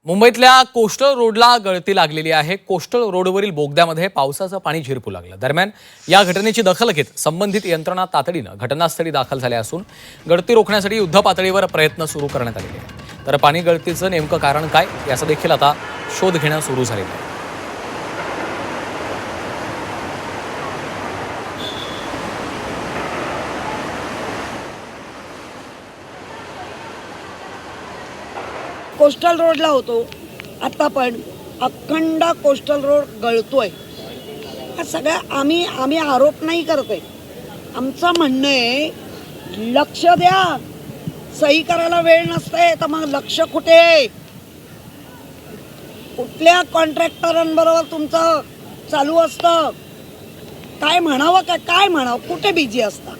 मुंबईतल्या कोस्टल रोडला गळती लागलेली आहे। कोस्टल रोडवरील बोगद्यामध्ये पावसाचं पाणी झिरपू लागलं। दरम्यान या घटनेची दखल घेत संबंधित यंत्रणा तातडीनं घटनास्थळी दाखल झाल्या असून गळती रोखण्यासाठी युद्ध पातळीवर प्रयत्न सुरू करण्यात आलेले आहेत। तर पाणी गळतीचं नेमकं कारण काय याचा देखील आता शोध घेणं सुरू झालेलं आहे। कोस्टल रोडला होतो, आता पण अखंड कोस्टल रोड गळतोय। हा सगळ्या आम्ही आरोप नाही करते, आमचं म्हणणं आहे लक्ष द्या। सही करायला वेळ नसते तर मग लक्ष कुठे? कुठल्या कॉन्ट्रॅक्टरांबरोबर तुमचं चालू असतं? काय म्हणावं, काय म्हणावं, कुठे बिझी असता?